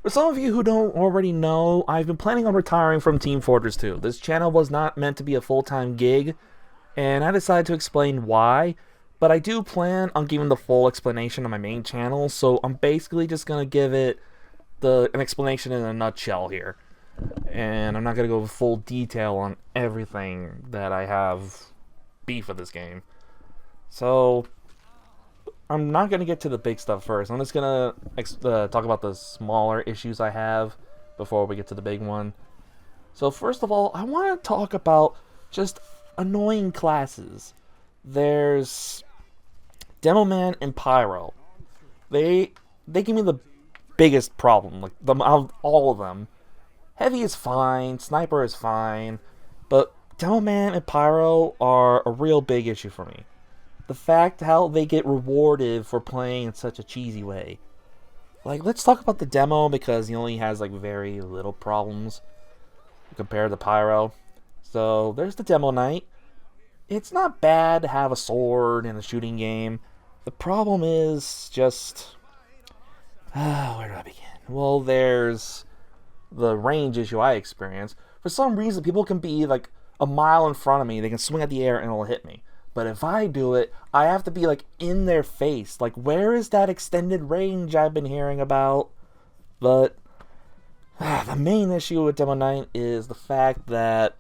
For some of you who don't already know, I've been planning on retiring from Team Fortress 2. This channel was not meant to be a full-time gig, and I decided to explain why, but I do plan on giving the full explanation on my main channel, so I'm basically just going to give it an explanation in a nutshell here. And I'm not going to go with full detail on everything that I have beef with this game. So, I'm not going to get to the big stuff first. I'm just going to talk about the smaller issues I have before we get to the big one. So first of all, I want to talk about just annoying classes. There's Demo Man and Pyro. They give me the biggest problem. Like of all of them, Heavy is fine, Sniper is fine, but Demo Man and Pyro are a real big issue for me. The fact how they get rewarded for playing in such a cheesy way. Like, let's talk about the demo because he only has like very little problems compared to Pyro. So there's the demo night. It's not bad to have a sword in a shooting game. The problem is just where do I begin? Well, there's the range issue I experience. For some reason, people can be like a mile in front of me. They can swing at the air and it'll hit me. But if I do it, I have to be like in their face. Like, where is that extended range I've been hearing about? But the main issue with Demo Knight is the fact that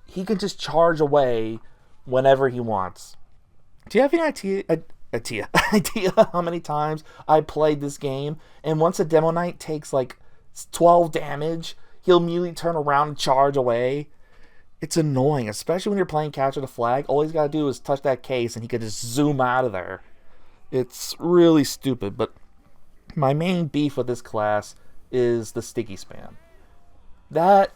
he can just charge away whenever he wants. Do you have any idea how many times I played this game? And once a Demo Knight takes like 12 damage, he'll immediately turn around and charge away. It's annoying, especially when you're playing Capture the Flag. All he's got to do is touch that case and he can just zoom out of there. It's really stupid, but my main beef with this class is the sticky spam. That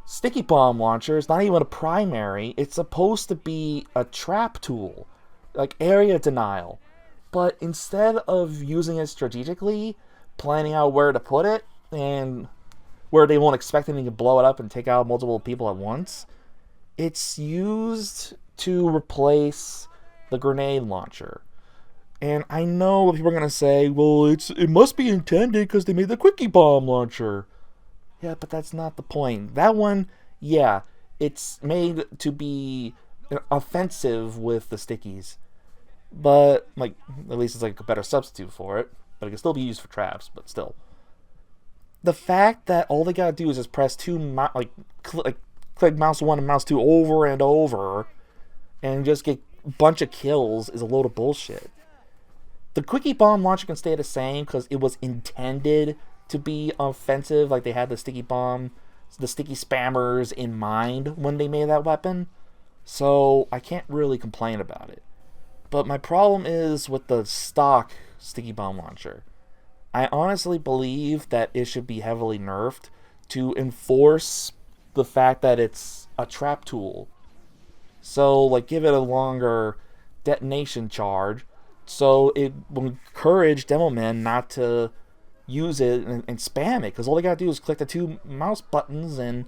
sticky bomb launcher is not even a primary. It's supposed to be a trap tool, like area denial. But instead of using it strategically, planning out where to put it, and where they won't expect anything to blow it up and take out multiple people at once, it's used to replace the grenade launcher. And I know what people are going to say, well, it must be intended because they made the quickie bomb launcher. Yeah, but that's not the point. That one, yeah, it's made to be offensive with the stickies. But, like, at least it's like a better substitute for it. But it can still be used for traps, but still. The fact that all they gotta do is just press click mouse 1 and mouse 2 over and over and just get a bunch of kills is a load of bullshit. The quickie bomb launcher can stay the same because it was intended to be offensive, like they had the sticky spammers in mind when they made that weapon. So I can't really complain about it. But my problem is with the stock sticky bomb launcher. I honestly believe that it should be heavily nerfed to enforce the fact that it's a trap tool. So, like, give it a longer detonation charge so it will encourage demo men not to use it and spam it. Because all they gotta do is click the 2 mouse buttons and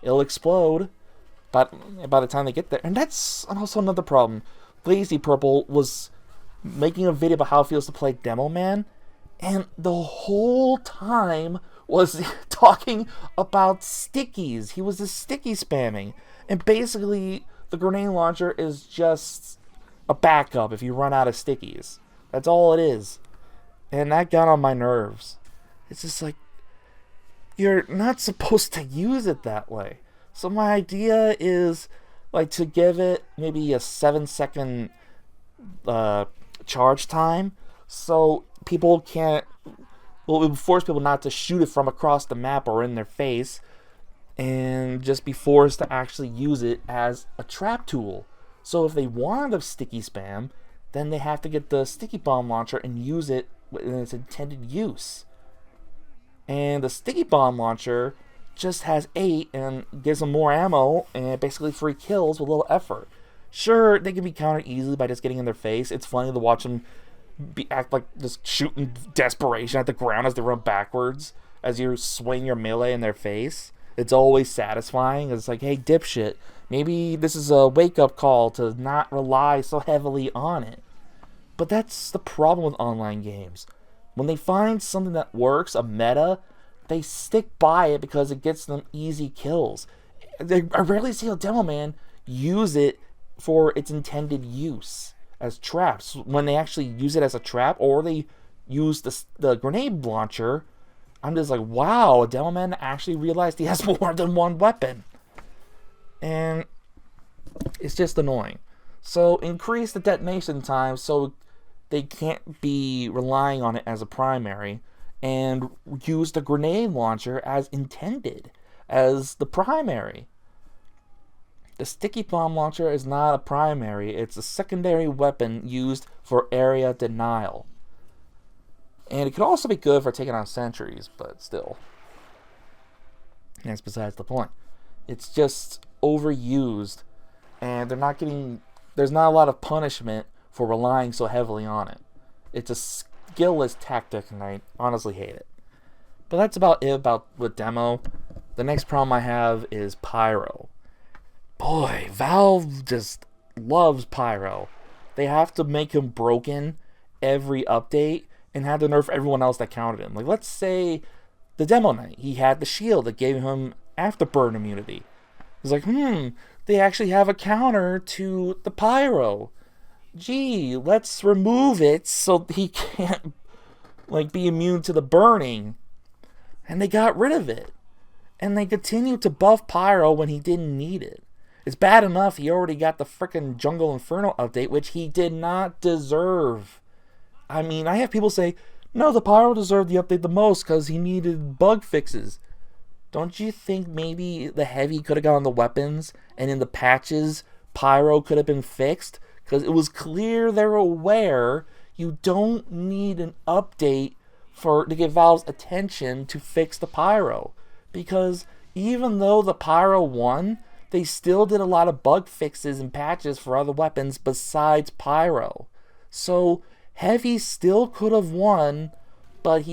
it'll explode by the time they get there. And that's also another problem. Lazy Purple was making a video about how it feels to play Demo Man, and the whole time was talking about stickies. He was just sticky spamming. And basically, the grenade launcher is just a backup if you run out of stickies. That's all it is. And that got on my nerves. It's just like, you're not supposed to use it that way. So my idea is, like, to give it maybe a 7-second charge time, so people can't, well, it would force people not to shoot it from across the map or in their face, and just be forced to actually use it as a trap tool. So if they want a sticky spam, then they have to get the sticky bomb launcher and use it in its intended use. And the sticky bomb launcher just has 8 and gives them more ammo and basically free kills with little effort. Sure, they can be countered easily by just getting in their face. It's funny to watch them act like just shooting desperation at the ground as they run backwards as you swing your melee in their face. It's always satisfying. It's like, hey, dipshit, maybe this is a wake-up call to not rely so heavily on it. But that's the problem with online games. When they find something that works, a meta, they stick by it because it gets them easy kills. I rarely see a demo man use it for its intended use as traps. When they actually use it as a trap, or they use the grenade launcher, I'm just like, wow, a demo man actually realized he has more than one weapon. And it's just annoying. So increase the detonation time so they can't be relying on it as a primary, and use the grenade launcher as intended, as the primary. The sticky bomb launcher is not a primary, it's a secondary weapon used for area denial. And it could also be good for taking out sentries, but still. That's besides the point. It's just overused, and there's not a lot of punishment for relying so heavily on it. It's a skillless tactic, and I honestly hate it. But that's about it with demo. The next problem I have is Pyro. Boy, Valve just loves Pyro. They have to make him broken every update and have to nerf everyone else that counted him. Like, let's say the Demo Knight, he had the shield that gave him afterburn immunity. It's like, they actually have a counter to the Pyro. Gee, let's remove it so he can't, like, be immune to the burning. And they got rid of it. And they continued to buff Pyro when he didn't need it. It's bad enough he already got the frickin' Jungle Inferno update, which he did not deserve. I mean, I have people say, no, the Pyro deserved the update the most because he needed bug fixes. Don't you think maybe the Heavy could have gotten the weapons, and in the patches, Pyro could have been fixed? Because it was clear they're aware you don't need an update to get Valve's attention to fix the Pyro. Because even though the Pyro won, they still did a lot of bug fixes and patches for other weapons besides Pyro. So Heavy still could have won, but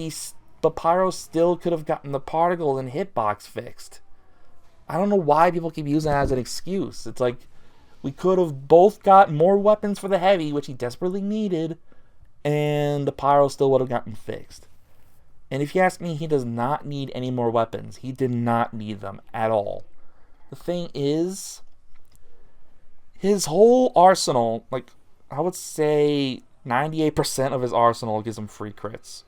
Pyro still could have gotten the particle and hitbox fixed. I don't know why people keep using that as an excuse. It's like, we could have both got more weapons for the Heavy, which he desperately needed, and the Pyro still would have gotten fixed. And if you ask me, he does not need any more weapons. He did not need them at all. The thing is, his whole arsenal, like, I would say 98% of his arsenal gives him free crits.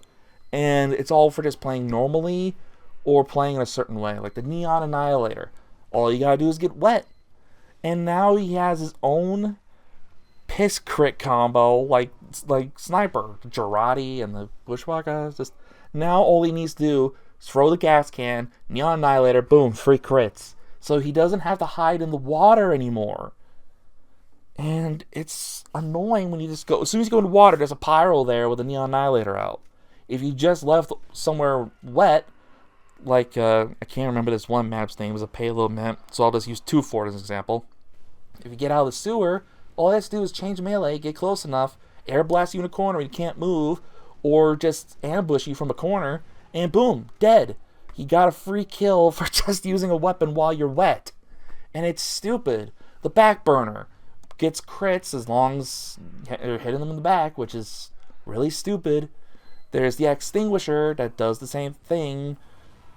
And it's all for just playing normally or playing in a certain way. Like the Neon Annihilator. All you gotta do is get wet. And now he has his own piss crit combo, like Sniper, Jarate, and the Bushwhacker. Now all he needs to do is throw the gas can, Neon Annihilator, boom, free crits. So he doesn't have to hide in the water anymore. And it's annoying when you just go, as soon as you go into water, there's a Pyro there with a Neon Annihilator out. If you just left somewhere wet, like, I can't remember this one map's name, it was a payload map, so I'll just use Teufort as an example. If you get out of the sewer, all you have to do is change melee, get close enough, air blast you in a corner you can't move, or just ambush you from a corner, and boom, dead. You got a free kill for just using a weapon while you're wet. And it's stupid. The Backburner gets crits as long as you're hitting them in the back, which is really stupid. There's the Extinguisher that does the same thing.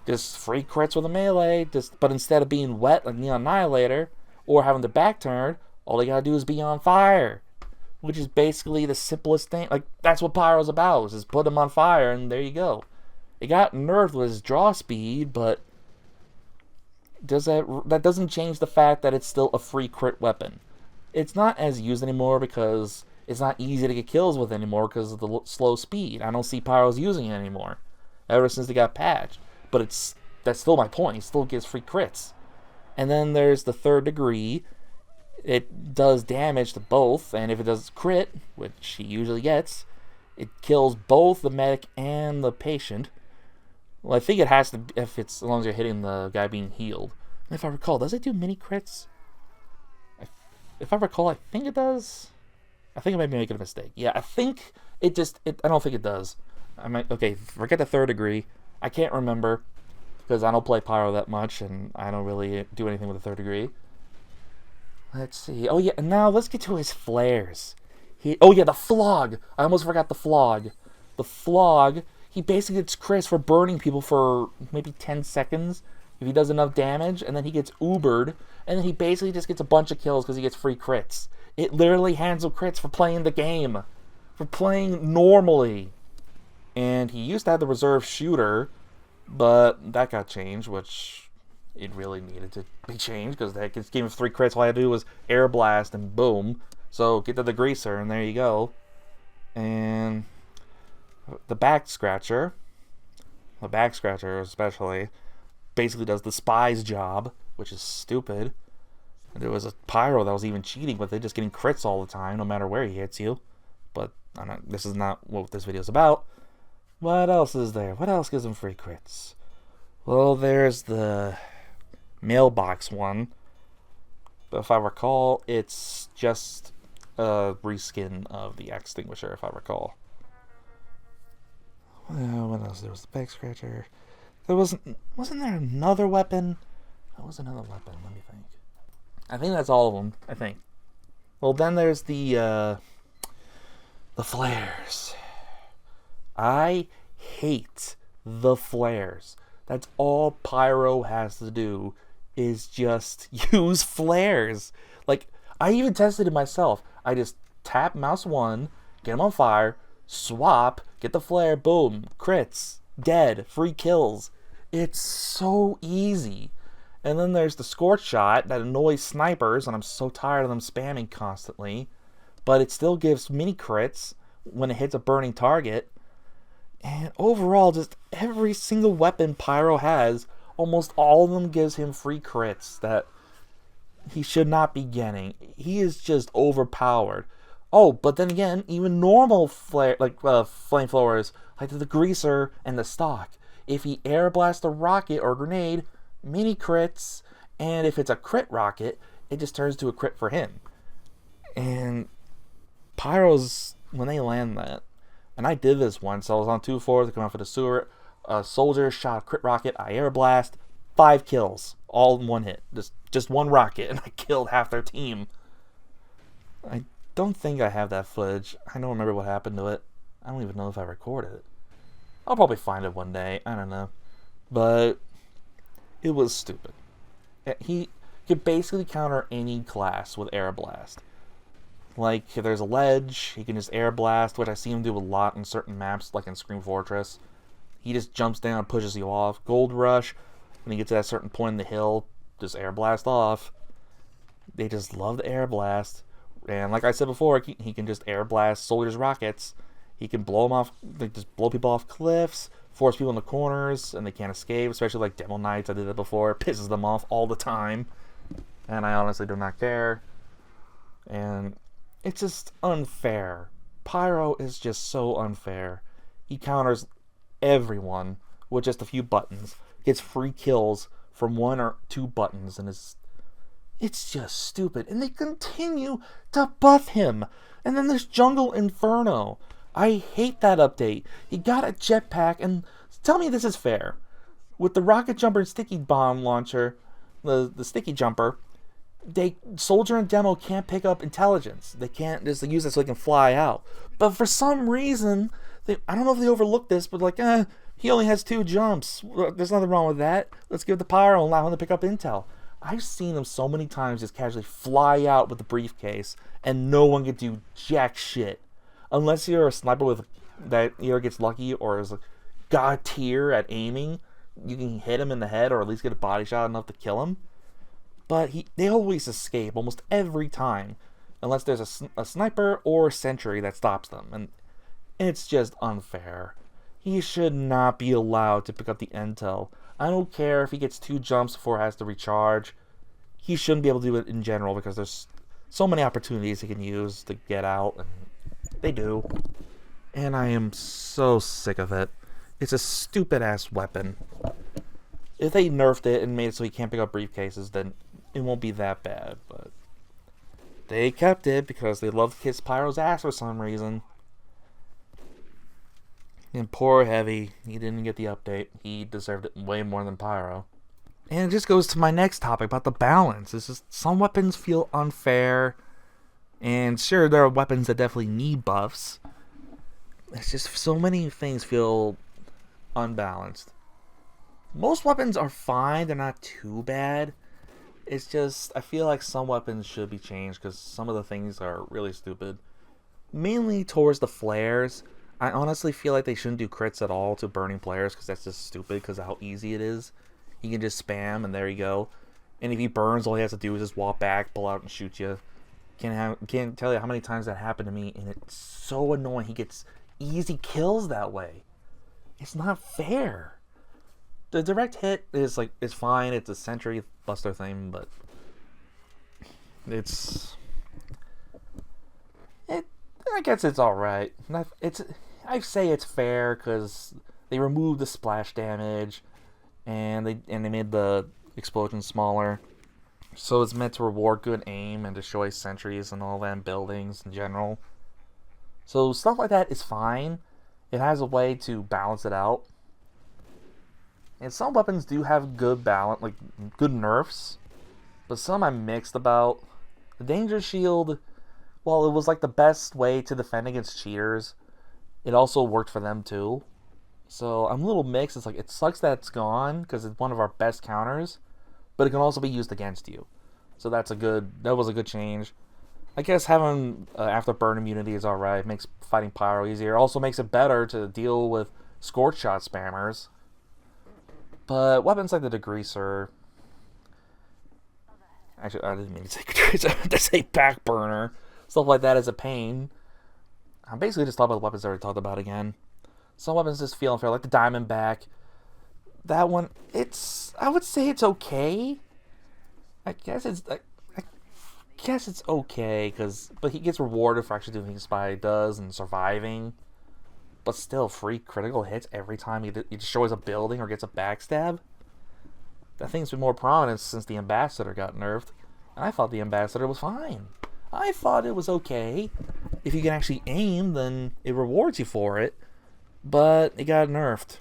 Just free crits with a melee, but instead of being wet like Neon Annihilator, or having the back turned, all they gotta do is be on fire. Which is basically the simplest thing. Like, that's what Pyro's about, is just put him on fire, and there you go. It got nerfed with his draw speed, but that doesn't change the fact that it's still a free crit weapon. It's not as used anymore because it's not easy to get kills with anymore because of the slow speed. I don't see Pyros using it anymore ever since they got patched. But that's still my point. He still gets free crits. And then there's the third degree. It does damage to both, and if it does crit, which he usually gets, it kills both the medic and the patient. Well, I think it has to, as long as you're hitting the guy being healed. And if I recall, does it do mini crits? If I recall, I think it does. I think I might be making a mistake. Yeah, I think I don't think it does. Okay, forget the third degree. I can't remember, because I don't play Pyro that much, and I don't really do anything with the third degree. Let's see. Oh yeah, and now let's get to his flares. The Flog. I almost forgot the Flog. The Flog, he basically gets crits for burning people for maybe 10 seconds if he does enough damage, and then he gets Ubered, and then he basically just gets a bunch of kills because he gets free crits. It literally hands him crits for playing the game, for playing normally. And he used to have the reserve shooter, but that got changed, which it really needed to be changed because that gave him 3 crits. All I had to do was air blast and boom. So get to the greaser, and there you go. And the back scratcher especially, basically does the spy's job, which is stupid. And there was a pyro that was even cheating with it, just getting crits all the time, no matter where he hits you. But this is not what this video is about. What else is there? What else gives him free crits? Well, there's the mailbox one. But if I recall, it's just a reskin of the extinguisher, if I recall. What else? There was the back scratcher. There wasn't there another weapon? There was another weapon. Let me think. I think that's all of them. I think. Well, then there's the flares. I hate the flares. That's all Pyro has to do is just use flares. Like, I even tested it myself. I just tap mouse 1, get him on fire, swap, get the flare, boom, crits, dead, free kills. It's so easy. And then there's the scorch shot that annoys snipers, and I'm so tired of them spamming constantly. But it still gives mini crits when it hits a burning target. And overall, just every single weapon Pyro has, almost all of them gives him free crits that he should not be getting. He is just overpowered. Oh, but then again, even normal flamethrowers, like the greaser and the stock, if he air blasts a rocket or grenade, mini crits, and if it's a crit rocket, it just turns to a crit for him. And Pyros, when they land that, and I did this once. I was on Teufort to come out for the sewer. A soldier shot a crit rocket. I air blast. 5 kills. All in one hit. Just one rocket. And I killed half their team. I don't think I have that footage. I don't remember what happened to it. I don't even know if I recorded it. I'll probably find it one day. I don't know. But it was stupid. He could basically counter any class with air blast. Like, if there's a ledge, he can just air blast, which I see him do a lot in certain maps, like in Scream Fortress. He just jumps down and pushes you off. Gold Rush, when he gets to that certain point in the hill, just air blast off. They just love the air blast. And like I said before, he can just air blast soldiers' rockets. He can blow them off, like just blow people off cliffs, force people in the corners, and they can't escape, especially like Demo Knights. I did that before. It pisses them off all the time. And I honestly do not care. And it's just unfair. Pyro is just so unfair. He counters everyone with just a few buttons. Gets free kills from 1 or 2 buttons, and it's just stupid. And they continue to buff him. And then there's Jungle Inferno. I hate that update. He got a jetpack, and tell me this is fair. With the rocket jumper and sticky bomb launcher, the sticky jumper, Soldier and Demo can't pick up intelligence. They can't just use it so they can fly out. But for some reason, I don't know if they overlooked this, but like, he only has 2 jumps. There's nothing wrong with that. Let's give the Pyro and allow him to pick up intel. I've seen him so many times just casually fly out with the briefcase, and no one can do jack shit. Unless you're a sniper that either gets lucky or is god tier at aiming, you can hit him in the head or at least get a body shot enough to kill him. But they always escape almost every time, unless there's a sniper or a sentry that stops them, and it's just unfair. He should not be allowed to pick up the intel. I don't care if he gets 2 jumps before he has to recharge. He shouldn't be able to do it in general because there's so many opportunities he can use to get out, and they do. And I am so sick of it. It's a stupid-ass weapon. If they nerfed it and made it so he can't pick up briefcases, then it won't be that bad, but they kept it because they love to kiss Pyro's ass for some reason. And poor Heavy, he didn't get the update. He deserved it way more than Pyro. And it just goes to my next topic about the balance. It's just some weapons feel unfair, and sure, there are weapons that definitely need buffs. It's just so many things feel unbalanced. Most weapons are fine, they're not too bad. It's just, I feel like some weapons should be changed because some of the things are really stupid. Mainly towards the flares. I honestly feel like they shouldn't do crits at all to burning players because that's just stupid because of how easy it is. He can just spam and there you go. And if he burns, all he has to do is just walk back, pull out, and shoot you. Can't tell you how many times that happened to me, and it's so annoying. He gets easy kills that way. It's not fair. The direct hit is fine. It's a sentry buster thing, but I guess it's all right. I say it's fair because they removed the splash damage, and they made the explosion smaller. So it's meant to reward good aim and destroy sentries and all that in buildings in general. So stuff like that is fine. It has a way to balance it out. And some weapons do have good balance, like good nerfs. But some I'm mixed about. The Danger Shield, while it was like the best way to defend against cheaters, it also worked for them too. So I'm a little mixed. It's like, it sucks that it's gone because it's one of our best counters. But it can also be used against you. So that was a good change. I guess having afterburn immunity is alright. It makes fighting pyro easier. It also makes it better to deal with scorch shot spammers. But weapons like the degreaser, actually I didn't mean to say degreaser, I meant to say back burner. Stuff like that is a pain. I'm basically just talking about the weapons I already talked about again. Some weapons just feel unfair, like the Diamondback. That one, I would say it's okay. I guess it's okay, but he gets rewarded for actually doing things Spy does and surviving. But still, free critical hits every time he destroys a building or gets a backstab. That thing's been more prominent since the Ambassador got nerfed. And I thought the Ambassador was fine. I thought it was okay. If you can actually aim, then it rewards you for it. But it got nerfed.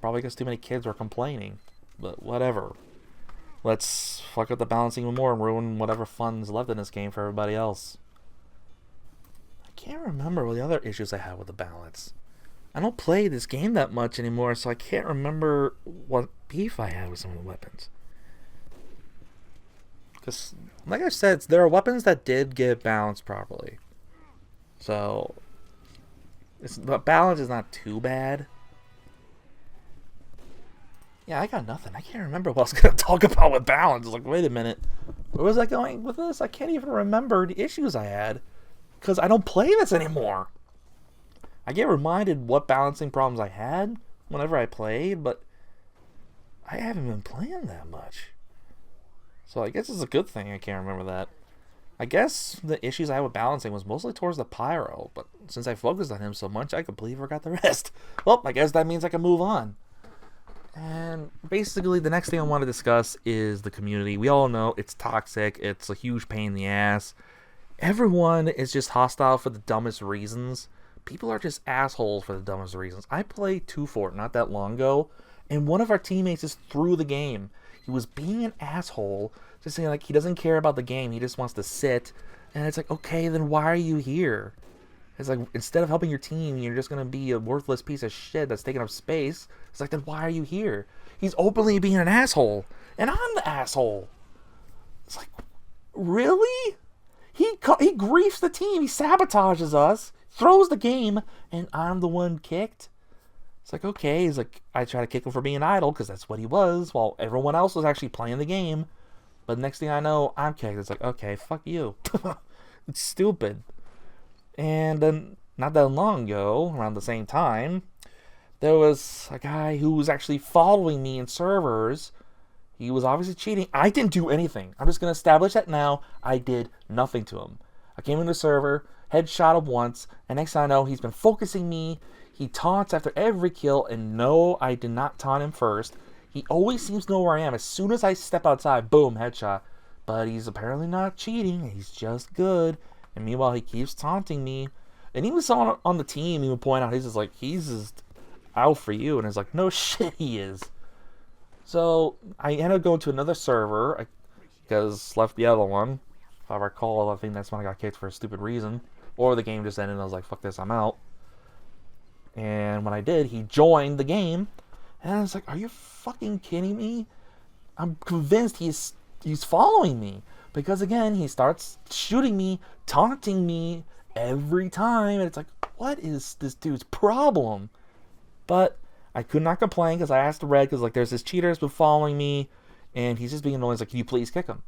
Probably because too many kids were complaining. But whatever. Let's fuck up the balancing even more and ruin whatever fun's left in this game for everybody else. I can't remember what the other issues I had with the balance. I don't play this game that much anymore, so I can't remember what beef I had with some of the weapons. Because, like I said, there are weapons that did get balanced properly. So, the balance is not too bad. Yeah, I got nothing. I can't remember what I was going to talk about with balance. Like, wait a minute. Where was I going with this? I can't even remember the issues I had. Because I don't play this anymore. I get reminded what balancing problems I had whenever I played, but I haven't been playing that much. So I guess it's a good thing I can't remember that. I guess the issues I had with balancing was mostly towards the Pyro, but since I focused on him so much, I completely forgot the rest. Well, I guess that means I can move on. And basically, the next thing I want to discuss is the community. We all know it's toxic. It's a huge pain in the ass. Everyone is just hostile for the dumbest reasons. People are just assholes for the dumbest reasons. I played Teufort not that long ago, and one of our teammates just threw the game. He was being an asshole, just saying like he doesn't care about the game. He just wants to sit. And it's like, okay, then why are you here? It's like, instead of helping your team, you're just going to be a worthless piece of shit that's taking up space. It's like, then why are you here? He's openly being an asshole. And I'm the asshole. It's like, really? He griefs the team. He sabotages us. Throws the game. And I'm the one kicked. It's like, okay. He's like, I try to kick him for being idle because that's what he was. While everyone else was actually playing the game. But next thing I know, I'm kicked. It's like, okay, fuck you. It's stupid. And then, not that long ago, around the same time, there was a guy who was actually following me in servers. He was obviously cheating. I didn't do anything. I'm just going to establish that now. I did nothing to him. I came into the server, headshot him once, and next thing I know, he's been focusing me. He taunts after every kill, and no, I did not taunt him first. He always seems to know where I am. As soon as I step outside, boom, headshot. But he's apparently not cheating. He's just good. And meanwhile, he keeps taunting me. And even someone on the team even point out, he's just out for you. And it's like, no shit, he is. So I ended up going to another server because left the other one. If I recall, I think that's when I got kicked for a stupid reason. Or the game just ended and I was like, fuck this, I'm out. And when I did, he joined the game. And it's like, are you fucking kidding me? I'm convinced he's following me. Because again, he starts shooting me, taunting me every time. And it's like, what is this dude's problem? But I could not complain because I asked the Red, because like there's this cheater that's been following me, and he's just being annoying. He's like, can you please kick him?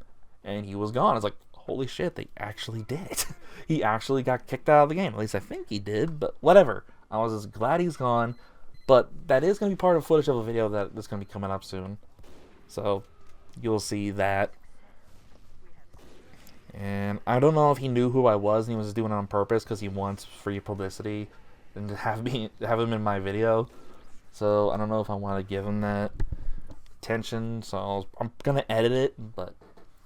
And he was gone. I was like, holy shit, they actually did. He actually got kicked out of the game. At least I think he did, but whatever. I was just glad he's gone. But that is going to be part of footage of a video that is going to be coming up soon. So you'll see that. And I don't know if he knew who I was and he was doing it on purpose because he wants free publicity and to have him in my video. So I don't know if I want to give him that attention. So I'm gonna edit it, but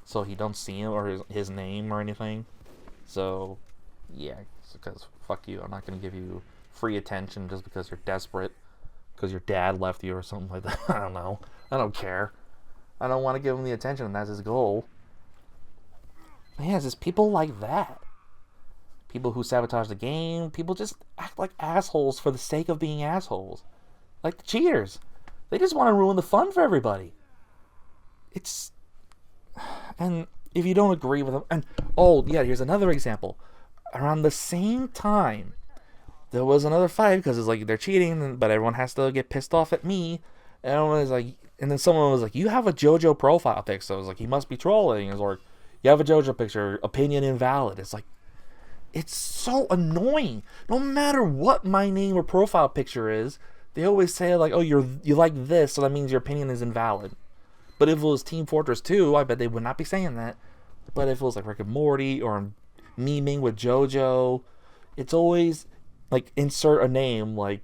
so he don't see him or his name or anything. So yeah, because fuck you, I'm not gonna give you free attention just because you're desperate, because your dad left you or something like that. I don't know. I don't care. I don't want to give him the attention, and that's his goal. Man, it's just people like that. People who sabotage the game. People just act like assholes for the sake of being assholes. Like the cheaters. They just want to ruin the fun for everybody. It's... And if you don't agree with them... And, oh, yeah, here's another example. Around the same time, there was another fight, because it's like they're cheating, but everyone has to get pissed off at me. And everyone was like... And then someone was like, you have a JoJo profile pic. So I was like, he must be trolling. It was like, you have a JoJo picture, opinion invalid. It's like, it's so annoying. No matter what my name or profile picture is, they always say like, oh, you like this, so that means your opinion is invalid. But if it was Team Fortress 2, I bet they would not be saying that. But if it was like Rick and Morty or memeing with JoJo, it's always like insert a name, like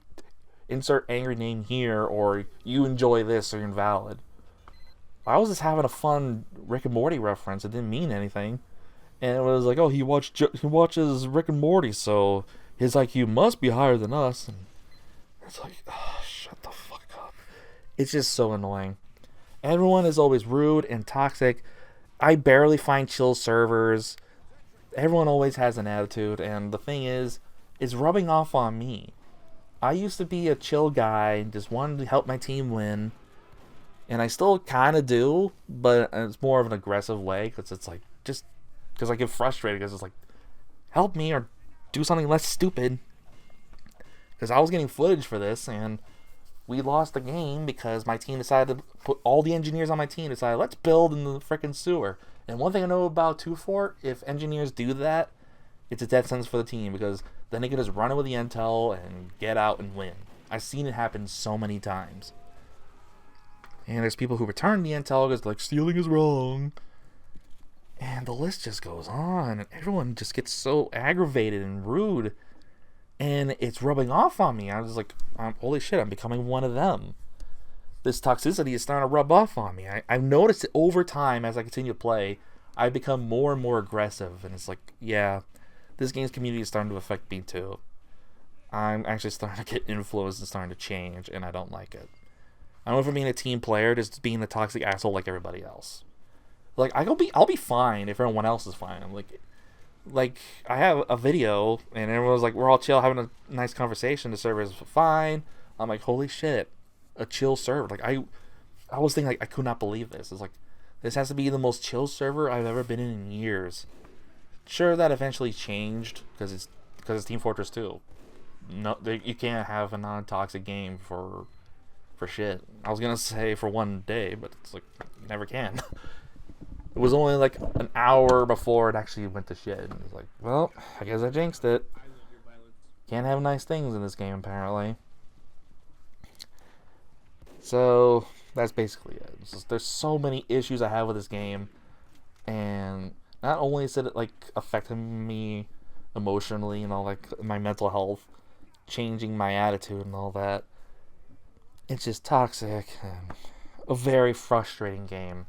insert angry name here, or you enjoy this, or you're invalid. I was just having a fun Rick and Morty reference. It didn't mean anything. And it was like, oh, he watches Rick and Morty, so his IQ must be higher than us. And it's like, oh, shut the fuck up. It's just so annoying. Everyone is always rude and toxic. I barely find chill servers. Everyone always has an attitude, and the thing is, it's rubbing off on me. I used to be a chill guy, just wanted to help my team win. And I still kind of do, but it's more of an aggressive way, because it's like, just because I get frustrated, because it's like, help me or do something less stupid. Because I was getting footage for this, and we lost the game because my team decided to put all the engineers on my team decided, let's build in the freaking sewer. And one thing I know about Teufort, if engineers do that, it's a death sentence for the team, because then they can just run it with the intel and get out and win. I've seen it happen so many times. And there's people who return the intel because like, stealing is wrong. And the list just goes on. And everyone just gets so aggravated and rude. And it's rubbing off on me. I was like, holy shit, I'm becoming one of them. This toxicity is starting to rub off on me. I've noticed it over time as I continue to play. I become more and more aggressive. And it's like, yeah, this game's community is starting to affect me too. I'm actually starting to get influenced and starting to change. And I don't like it. I don't know if I'm being a team player, just being the toxic asshole like everybody else. Like, I'll be fine if everyone else is fine. I'm like I have a video and everyone's like, we're all chill, having a nice conversation. The server is fine. I'm like, holy shit, a chill server. Like I was thinking like, I could not believe this. It's like, this has to be the most chill server I've ever been in years. Sure, that eventually changed because it's Team Fortress 2. No, you can't have a non-toxic game for shit. I was gonna say for one day, but it's like, you never can. It was only like an hour before it actually went to shit. And it's like, well, I guess I jinxed it. Can't have nice things in this game, apparently. So, that's basically it. There's so many issues I have with this game. And not only is it like affecting me emotionally and all, like my mental health, changing my attitude and all that, it's just toxic and a very frustrating game.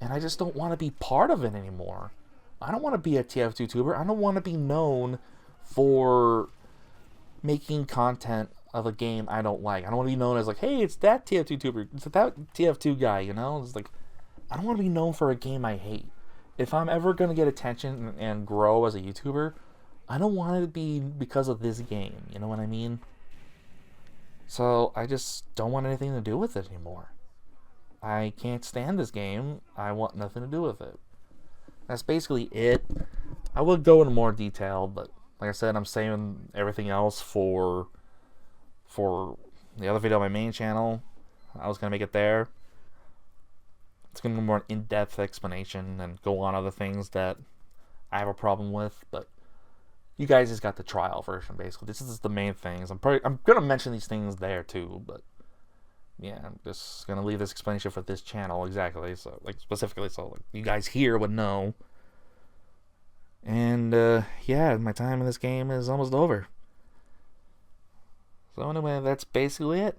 And I just don't want to be part of it anymore. I don't want to be a tf2 tuber. I don't want to be known for making content of a game I don't like. I don't want to be known as like, hey, it's that tf2 tuber. It's that tf2 guy, you know? It's like, I don't want to be known for a game I hate. If I'm ever going to get attention and grow as a YouTuber, I don't want it to be because of this game. You know what I mean? So I just don't want anything to do with it anymore. I can't stand this game. I want nothing to do with it. That's basically it. I would go into more detail, but like I said, I'm saving everything else for the other video on my main channel. I was gonna make it there. It's gonna be more in-depth explanation and go on other things that I have a problem with, but you guys just got the trial version basically. This is the main things. I'm gonna mention these things there too, but yeah, I'm just gonna leave this explanation for this channel exactly. So like specifically, so like, you guys here would know. And yeah, my time in this game is almost over. So anyway, that's basically it.